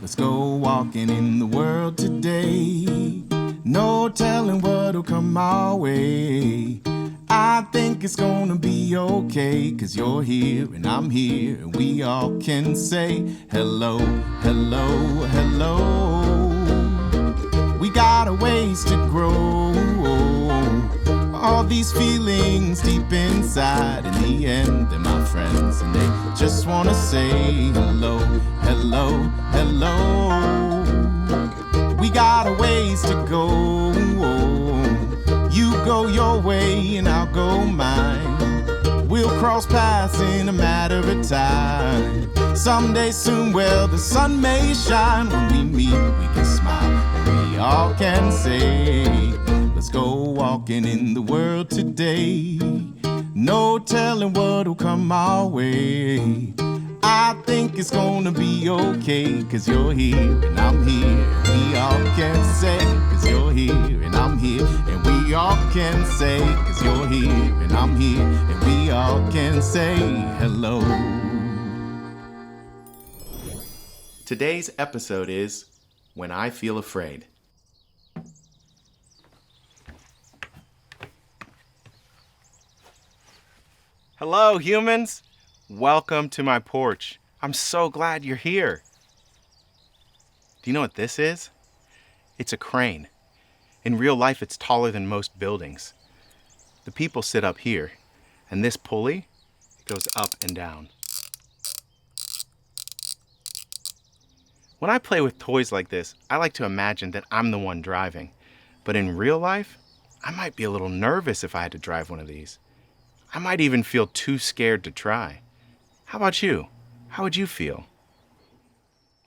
Let's go walking in the world today. No telling what'll come our way. I think it's gonna be okay, 'cause you're here and I'm here, and we all can say hello, hello, hello. We got a ways to grow. All these feelings deep inside, in the end, they're my friends, and they just wanna say hello, hello, hello. We got a ways to go. You go your way and I'll go mine. We'll cross paths in a matter of time. Someday soon, well, the sun may shine. When we meet, we can smile, and we all can say, let's go walking in the world today. No telling what'll come our way. I think it's gonna be okay, 'cause you're here and I'm here. We all can say, 'cause you're here and I'm here. And we all can say, 'cause you're here and I'm here. And we all can say hello. Today's episode is When I Feel Afraid. Hello, humans. Welcome to my porch. I'm so glad you're here. Do you know what this is? It's a crane. In real life, it's taller than most buildings. The people sit up here, and this pulley goes up and down. When I play with toys like this, I like to imagine that I'm the one driving. But in real life, I might be a little nervous if I had to drive one of these. I might even feel too scared to try. How about you? How would you feel?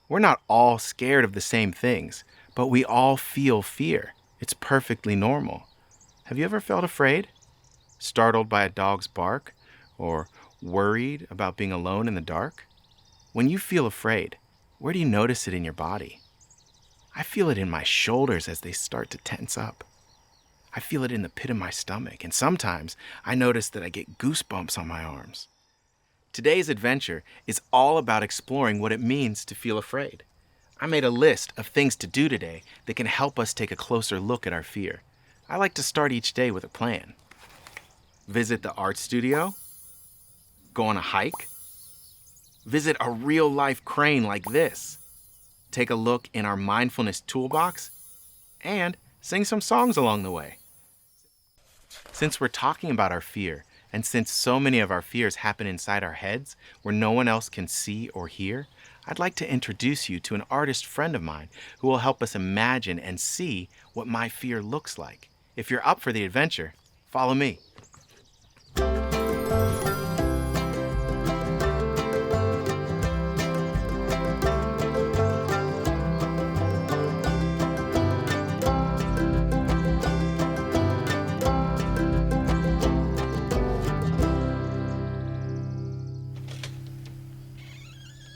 We're not all scared of the same things, but we all feel fear. It's perfectly normal. Have you ever felt afraid? Startled by a dog's bark? Or worried about being alone in the dark? When you feel afraid, where do you notice it in your body? I feel it in my shoulders as they start to tense up. I feel it in the pit of my stomach, and sometimes I notice that I get goosebumps on my arms. Today's adventure is all about exploring what it means to feel afraid. I made a list of things to do today that can help us take a closer look at our fear. I like to start each day with a plan. Visit the art studio, go on a hike, visit a real-life crane like this, take a look in our Mindfulness Toolbox, and sing some songs along the way. Since we're talking about our fear, and since so many of our fears happen inside our heads where no one else can see or hear, I'd like to introduce you to an artist friend of mine who will help us imagine and see what my fear looks like. If you're up for the adventure, follow me.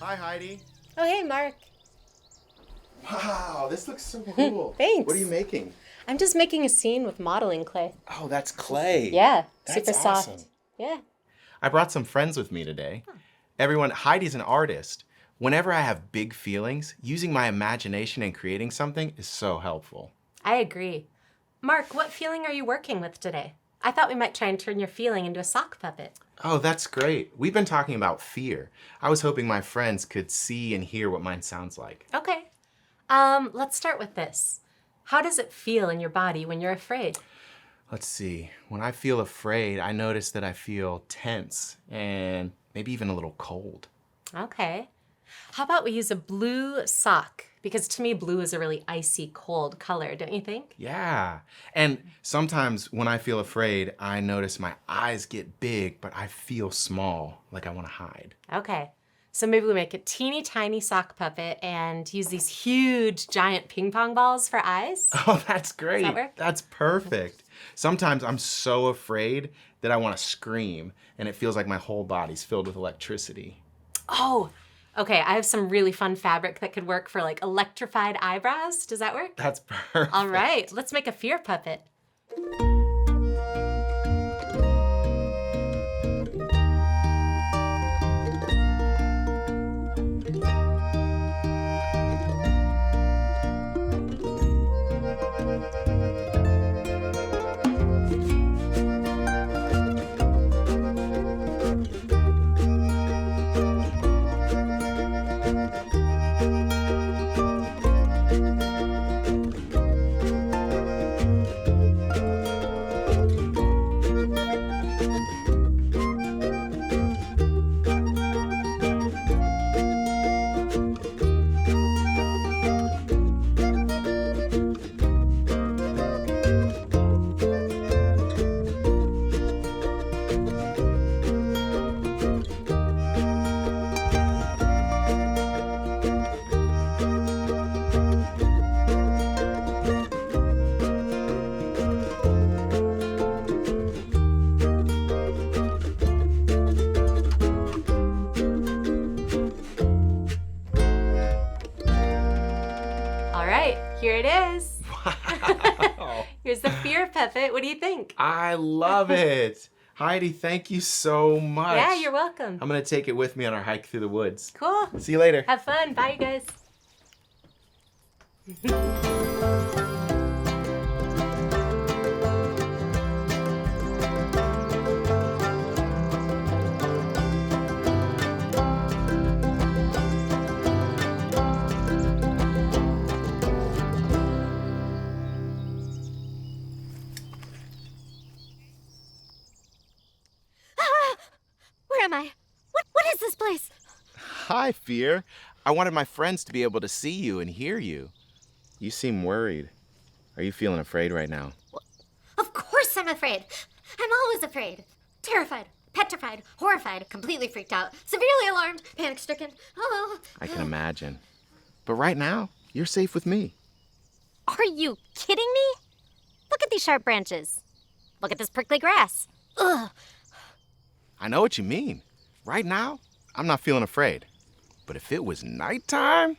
Hi, Heidi. Oh, hey, Mark. Wow, this looks so cool. Thanks. What are you making? I'm just making a scene with modeling clay. Oh, that's clay. Yeah, That's super soft. awesome. Yeah. I brought some friends with me today. Heidi's an artist. Whenever I have big feelings, using my imagination and creating something is so helpful. I agree. Mark, what feeling are you working with today? I thought we might try and turn your feeling into a sock puppet. Oh, that's great. We've been talking about fear. I was hoping my friends could see and hear what mine sounds like. Okay. Let's start with this. How does it feel in your body when you're afraid? Let's see. When I feel afraid, I notice that I feel tense and maybe even a little cold. Okay. How about we use a blue sock? Because to me, blue is a really icy, cold color, don't you think? Yeah. And sometimes when I feel afraid, I notice my eyes get big, but I feel small, like I want to hide. Okay. So maybe we make a teeny tiny sock puppet and use these huge, giant ping pong balls for eyes. Oh, that's great. Does that work? That's perfect. Sometimes I'm so afraid that I want to scream, and it feels like my whole body's filled with electricity. Oh, okay. I have some really fun fabric that could work for like electrified eyebrows. Does that work? That's perfect. All right, let's make a fear puppet. Here it is. Wow. Here's the fear puppet. What do you think? I love it. Heidi, thank you so much. Yeah, you're welcome. I'm going to take it with me on our hike through the woods. Cool. See you later. Have fun. Bye, you guys. Where am I? What is this place? Hi, Fear. I wanted my friends to be able to see you and hear you. You seem worried. Are you feeling afraid right now? Of course I'm afraid. I'm always afraid. Terrified, petrified, horrified, completely freaked out, severely alarmed, panic-stricken. Oh. I can imagine. But right now, you're safe with me. Are you kidding me? Look at these sharp branches. Look at this prickly grass. Ugh. I know what you mean. Right now, I'm not feeling afraid. But if it was nighttime...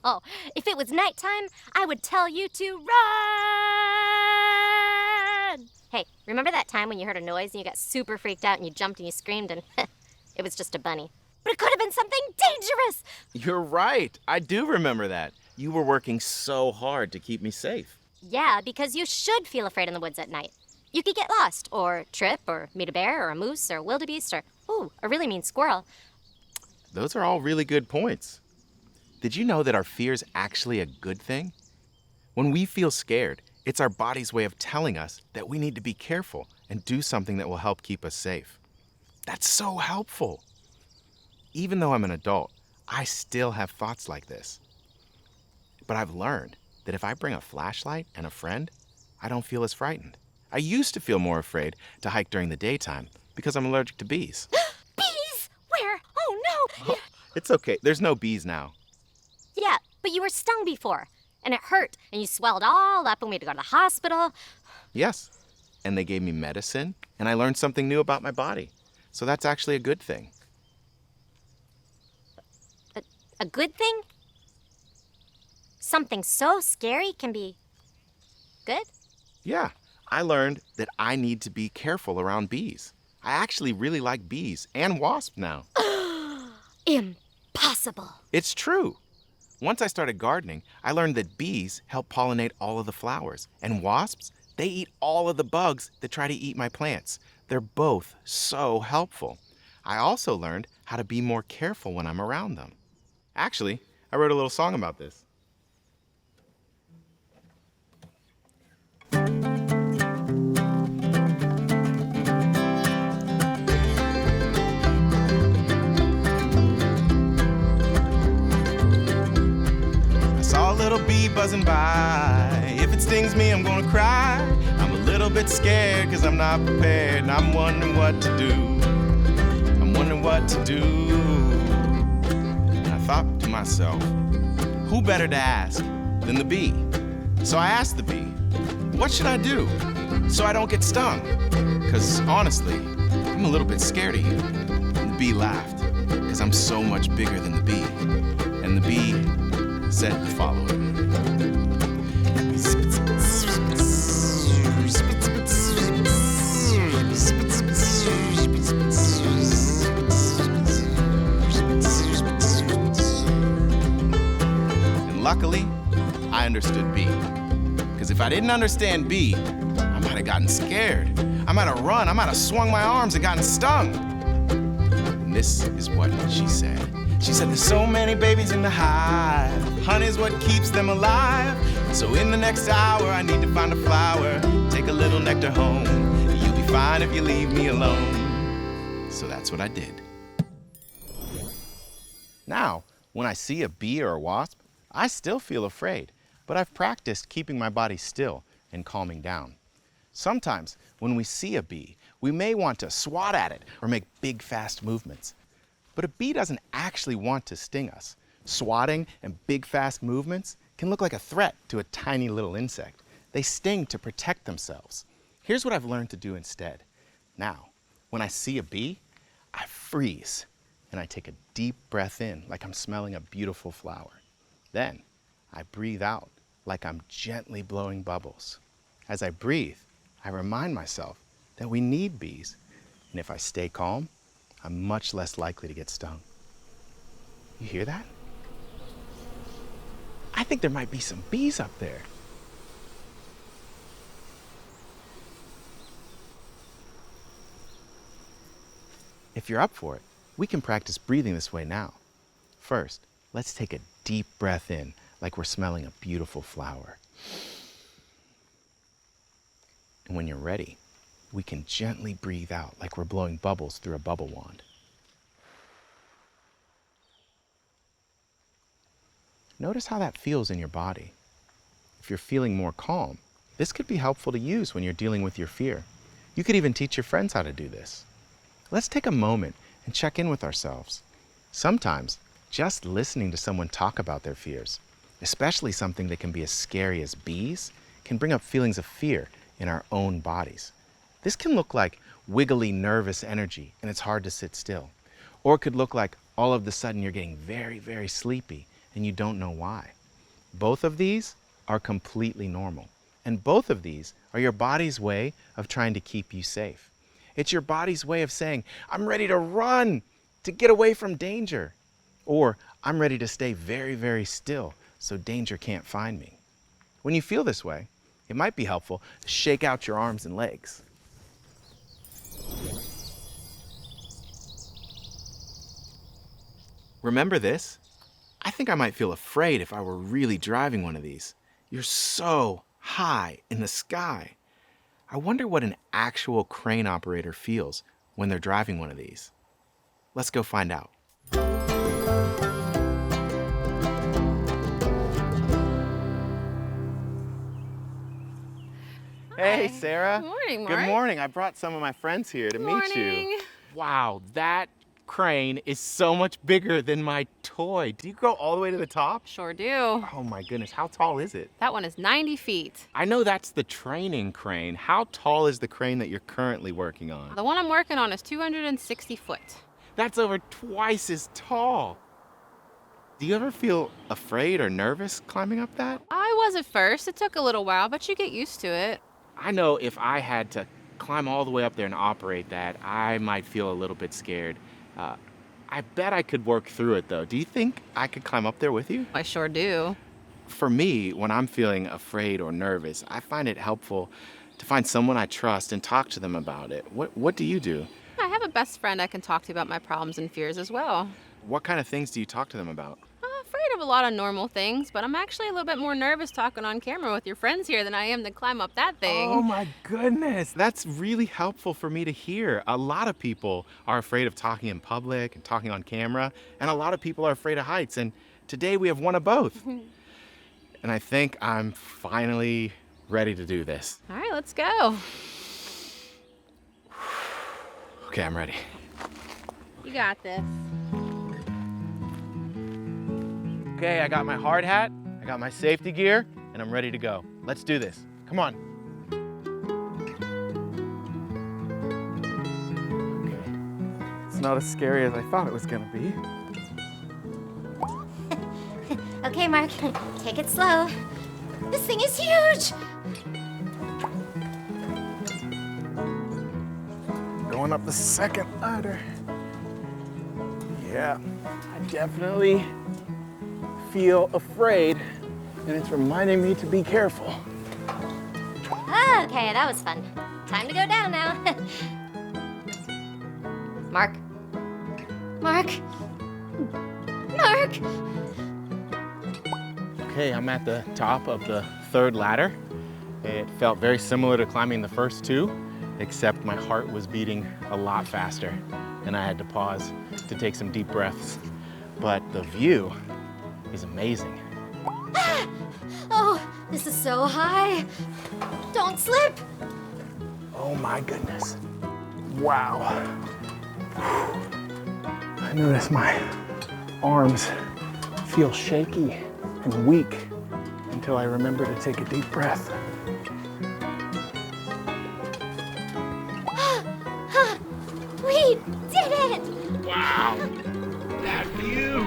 Oh, if it was nighttime, I would tell you to run! Hey, remember that time when you heard a noise and you got super freaked out and you jumped and you screamed and it was just a bunny? But it could have been something dangerous! You're right. I do remember that. You were working so hard to keep me safe. Yeah, because you should feel afraid in the woods at night. You could get lost, or trip, or meet a bear, or a moose, or a wildebeest, or, ooh, a really mean squirrel. Those are all really good points. Did you know that our fear is actually a good thing? When we feel scared, it's our body's way of telling us that we need to be careful and do something that will help keep us safe. That's so helpful. Even though I'm an adult, I still have thoughts like this. But I've learned that if I bring a flashlight and a friend, I don't feel as frightened. I used to feel more afraid to hike during the daytime because I'm allergic to bees. Bees? Where? Oh, no! It's okay. There's no bees now. Yeah, but you were stung before, and it hurt, and you swelled all up, and we had to go to the hospital. Yes. And they gave me medicine, and I learned something new about my body. So that's actually a good thing. A good thing? Something so scary can be good? Yeah. I learned that I need to be careful around bees. I actually really like bees and wasps now. Impossible. It's true. Once I started gardening, I learned that bees help pollinate all of the flowers, and wasps, they eat all of the bugs that try to eat my plants. They're both so helpful. I also learned how to be more careful when I'm around them. Actually, I wrote a little song about this. Little bee buzzing by. If it stings me, I'm gonna cry. I'm a little bit scared because I'm not prepared, and I'm wondering what to do. I'm wondering what to do. And I thought to myself, who better to ask than the bee? So I asked the bee, what should I do so I don't get stung? Because honestly, I'm a little bit scared of you. And the bee laughed because I'm so much bigger than the bee. And the bee said the following. And luckily, I understood B. Because if I didn't understand B, I might have gotten scared. I might have run. I might have swung my arms and gotten stung. And this is what she said. She said, there's so many babies in the hive. Honey's what keeps them alive. So in the next hour, I need to find a flower. Take a little nectar home. You'll be fine if you leave me alone. So that's what I did. Now, when I see a bee or a wasp, I still feel afraid. But I've practiced keeping my body still and calming down. Sometimes, when we see a bee, we may want to swat at it or make big, fast movements. But a bee doesn't actually want to sting us. Swatting and big, fast movements can look like a threat to a tiny little insect. They sting to protect themselves. Here's what I've learned to do instead. Now, when I see a bee, I freeze and I take a deep breath in like I'm smelling a beautiful flower. Then I breathe out like I'm gently blowing bubbles. As I breathe, I remind myself that we need bees, and if I stay calm, I'm much less likely to get stung. You hear that? I think there might be some bees up there. If you're up for it, we can practice breathing this way now. First, let's take a deep breath in, like we're smelling a beautiful flower. And when you're ready, we can gently breathe out, like we're blowing bubbles through a bubble wand. Notice how that feels in your body. If you're feeling more calm, this could be helpful to use when you're dealing with your fear. You could even teach your friends how to do this. Let's take a moment and check in with ourselves. Sometimes, just listening to someone talk about their fears, especially something that can be as scary as bees, can bring up feelings of fear in our own bodies. This can look like wiggly, nervous energy, and it's hard to sit still. Or it could look like all of a sudden you're getting very, very sleepy, and you don't know why. Both of these are completely normal. And both of these are your body's way of trying to keep you safe. It's your body's way of saying, I'm ready to run, to get away from danger. Or I'm ready to stay very, very still so danger can't find me. When you feel this way, it might be helpful to shake out your arms and legs. Remember this? I think I might feel afraid if I were really driving one of these. You're so high in the sky. I wonder what an actual crane operator feels when they're driving one of these. Let's go find out. Hey, Sarah. Good morning, Good Mark. morning. I brought some of my friends here to meet you. Morning. Wow, that crane is so much bigger than my toy. Do you go all the way to the top? Sure do. Oh my goodness, how tall is it? That one is 90 feet. I know that's the training crane. How tall is the crane that you're currently working on? The one I'm working on is 260 foot. That's over twice as tall. Do you ever feel afraid or nervous climbing up that? I was at first. It took a little while, but you get used to it. I know if I had to climb all the way up there and operate that, I might feel a little bit scared. I bet I could work through it though. Do you think I could climb up there with you? I sure do. For me, when I'm feeling afraid or nervous, I find it helpful to find someone I trust and talk to them about it. What do you do? I have a best friend I can talk to about my problems and fears as well. What kind of things do you talk to them about? I'm afraid of a lot of normal things, but I'm actually a little bit more nervous talking on camera with your friends here than I am to climb up that thing. Oh my goodness, that's really helpful for me to hear. A lot of people are afraid of talking in public and talking on camera, and a lot of people are afraid of heights, and today we have one of both. And I think I'm finally ready to do this. All right, let's go. Okay, I'm ready. You got this. Okay, I got my hard hat, I got my safety gear, and I'm ready to go. Let's do this. Come on. Okay. It's not as scary as I thought it was gonna be. Okay, Mark, take it slow. This thing is huge. Going up the second ladder. Yeah, I definitely feel afraid, and it's reminding me to be careful. Okay, that was fun. Time to go down now. Mark. Mark. Mark. Okay, I'm at the top of the third ladder. It felt very similar to climbing the first two, except my heart was beating a lot faster, and I had to pause to take some deep breaths. But the view is amazing. Oh, this is so high. Don't slip. Oh my goodness. Wow. I notice my arms feel shaky and weak until I remember to take a deep breath. We did it! Wow, that view.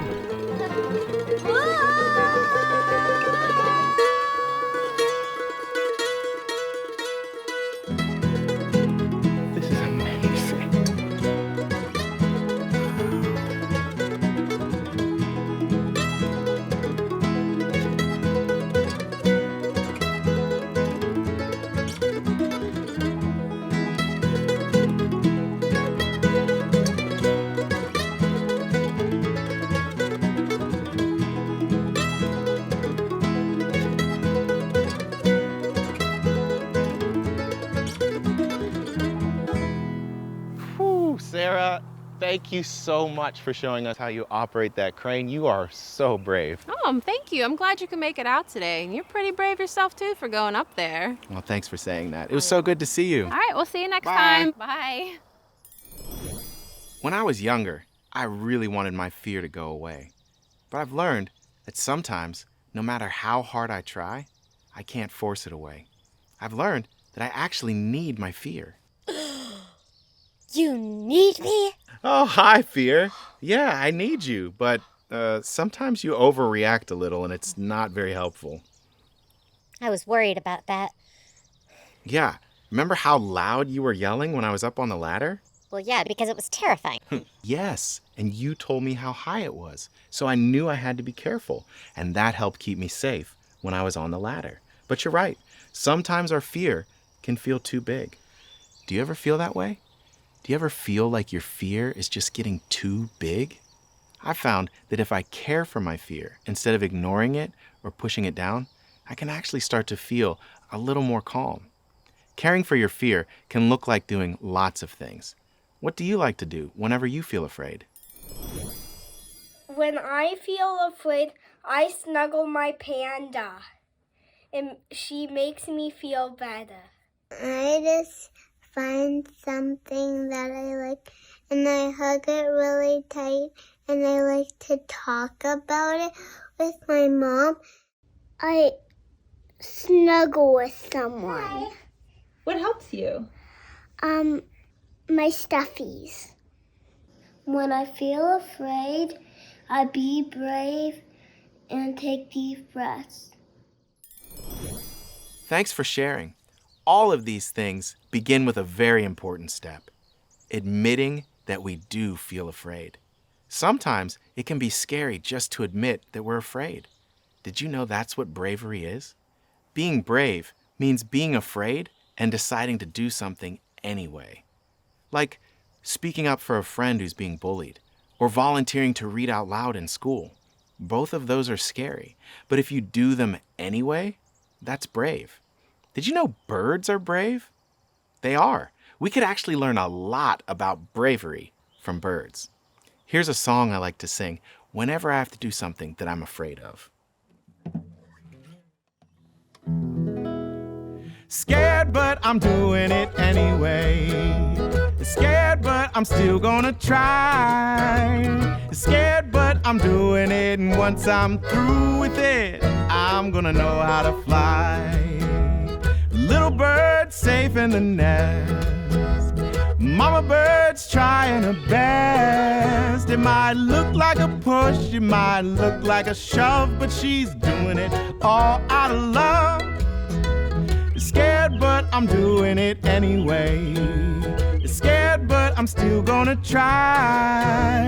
thank you so much for showing us how you operate that crane. You are so brave. Oh, thank you. I'm glad you can make it out today. And you're pretty brave yourself, too, for going up there. Well, thanks for saying that. It was so good to see you. All right, we'll see you next Bye. time. Bye. When I was younger, I really wanted my fear to go away. But I've learned that sometimes, no matter how hard I try, I can't force it away. I've learned that I actually need my fear. You need me? Oh, hi, fear. Yeah, I need you, but sometimes you overreact a little and it's not very helpful. I was worried about that. Yeah, remember how loud you were yelling when I was up on the ladder? Well, yeah, because it was terrifying. Yes, and you told me how high it was, so I knew I had to be careful, and that helped keep me safe when I was on the ladder. But you're right, sometimes our fear can feel too big. Do you ever feel that way? Do you ever feel like your fear is just getting too big? I found that if I care for my fear, instead of ignoring it or pushing it down, I can actually start to feel a little more calm. Caring for your fear can look like doing lots of things. What do you like to do whenever you feel afraid? When I feel afraid, I snuggle my panda, and she makes me feel better. I just find something that I like, and I hug it really tight, and I like to talk about it with my mom. I snuggle with someone. What helps you? My stuffies. When I feel afraid, I be brave and take deep breaths. Thanks for sharing. All of these things begin with a very important step, admitting that we do feel afraid. Sometimes it can be scary just to admit that we're afraid. Did you know that's what bravery is? Being brave means being afraid and deciding to do something anyway. Like speaking up for a friend who's being bullied, or volunteering to read out loud in school. Both of those are scary, but if you do them anyway, that's brave. Did you know birds are brave? They are. We could actually learn a lot about bravery from birds. Here's a song I like to sing whenever I have to do something that I'm afraid of. Scared, but I'm doing it anyway. Scared, but I'm still gonna try. Scared, but I'm doing it, and once I'm through with it, I'm gonna know how to fly. Little bird safe in the nest. Mama bird's trying her best. It might look like a push, it might look like a shove, but she's doing it all out of love. Scared, but I'm doing it anyway. Scared, but I'm still gonna try.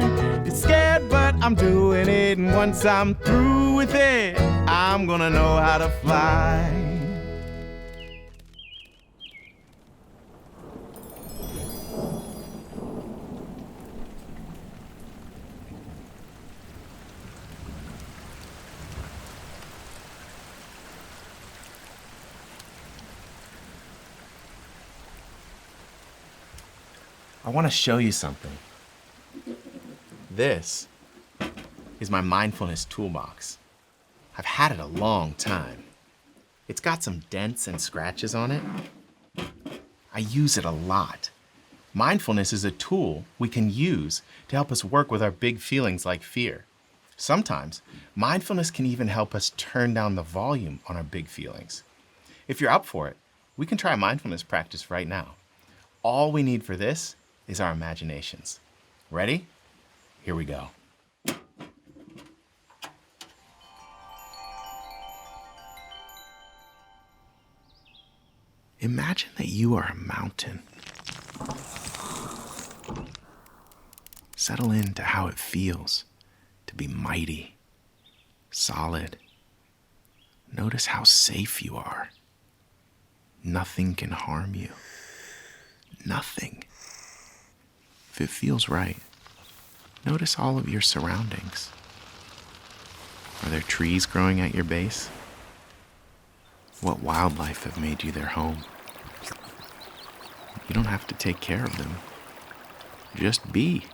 Scared, but I'm doing it, and once I'm through with it, I'm gonna know how to fly. I want to show you something. This is my Mindfulness Toolbox. I've had it a long time. It's got some dents and scratches on it. I use it a lot. Mindfulness is a tool we can use to help us work with our big feelings like fear. Sometimes, mindfulness can even help us turn down the volume on our big feelings. If you're up for it, we can try a mindfulness practice right now. All we need for this is our imaginations. Ready? Here we go. Imagine that you are a mountain. Settle into how it feels to be mighty, solid. Notice how safe you are. Nothing can harm you. Nothing. If it feels right, notice all of your surroundings. Are there trees growing at your base? What wildlife have made you their home? You don't have to take care of them. Just be.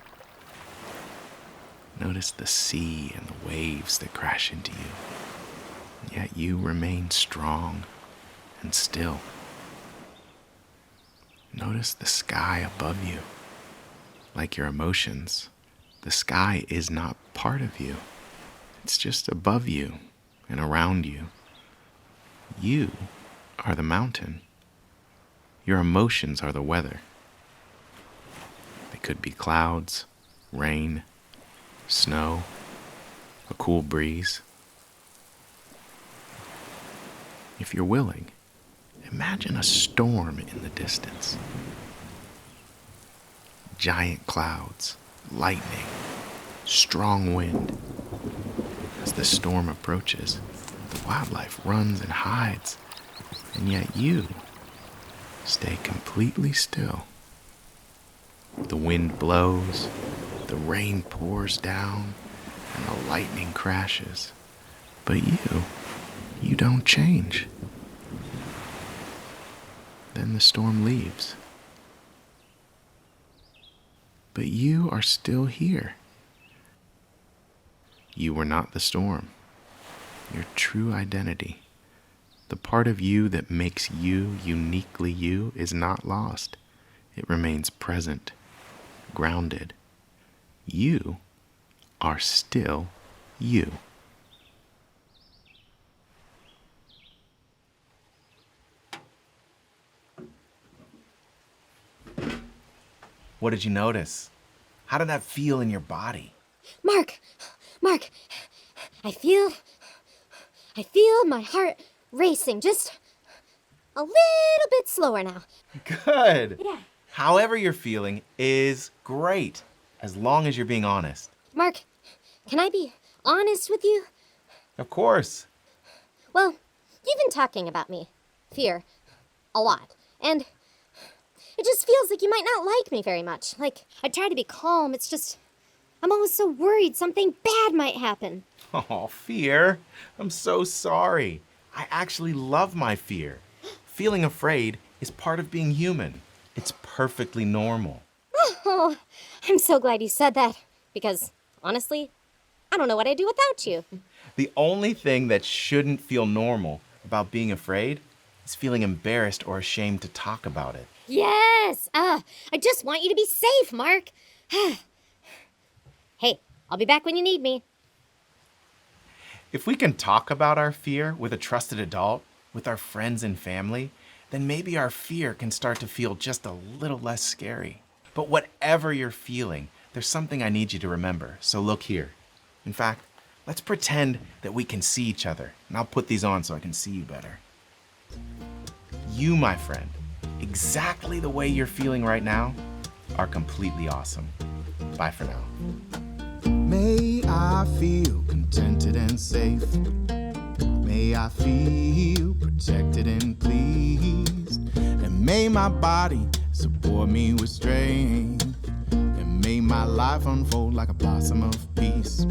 Notice the sea and the waves that crash into you. Yet you remain strong and still. Notice the sky above you. Like your emotions, the sky is not part of you. It's just above you and around you. You are the mountain. Your emotions are the weather. They could be clouds, rain, snow, a cool breeze. If you're willing, imagine a storm in the distance. Giant clouds, lightning, strong wind. As the storm approaches, the wildlife runs and hides, and yet you stay completely still. The wind blows, the rain pours down, and the lightning crashes. But you don't change. Then the storm leaves. But you are still here. You were not the storm. Your true identity, the part of you that makes you uniquely you, is not lost. It remains present, grounded. You are still you. What did you notice? How did that feel in your body? Mark, I feel my heart racing, just a little bit slower now. Good. Yeah. However you're feeling is great, as long as you're being honest. Mark, can I be honest with you? Of course. Well, you've been talking about me, fear, a lot, and it just feels like you might not like me very much. Like, I try to be calm, it's just, I'm always so worried something bad might happen. Oh, fear. I'm so sorry. I actually love my fear. Feeling afraid is part of being human. It's perfectly normal. Oh, I'm so glad you said that, because, honestly, I don't know what I'd do without you. The only thing that shouldn't feel normal about being afraid is feeling embarrassed or ashamed to talk about it. Yes! I just want you to be safe, Mark. Hey, I'll be back when you need me. If we can talk about our fear with a trusted adult, with our friends and family, then maybe our fear can start to feel just a little less scary. But whatever you're feeling, there's something I need you to remember, so look here. In fact, let's pretend that we can see each other, and I'll put these on so I can see you better. You, my friend, exactly the way you're feeling right now, are completely awesome. Bye for now. May I feel contented and safe. May I feel protected and pleased. And may my body support me with strength. And may my life unfold like a blossom of peace.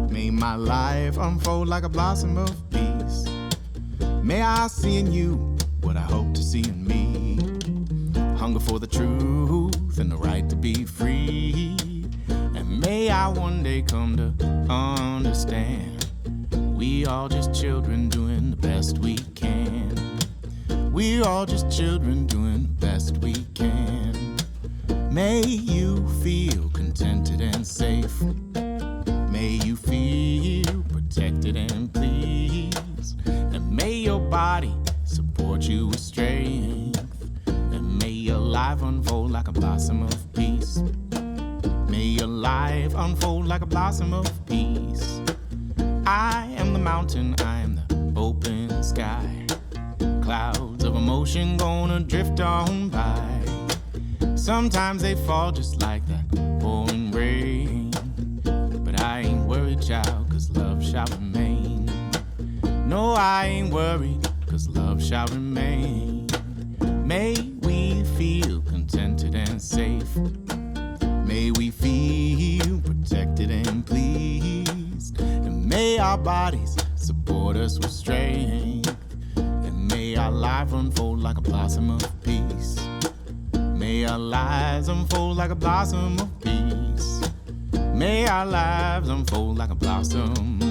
May my life unfold like a blossom of peace. May I see in you what I hope to see in me. Hunger for the truth and the right to be free. And may I one day come to understand we all just children doing the best we can. We all just children doing the best we can. May you feel contented and safe. May you feel protected and pleased. And may your body support you with strength. And may your life unfold like a blossom of peace. May your life unfold like a blossom of peace. I am the mountain, I am the open sky. Clouds of emotion gonna drift on by. Sometimes they fall just like that pouring rain. But I ain't worried, child, 'cause love shall remain. No, I ain't worried, 'cause love shall remain. May we feel contented and safe. May we feel protected and pleased. And may our bodies support us with strength. And may our life unfold like a blossom of peace. May our lives unfold like a blossom of peace. May our lives unfold like a blossom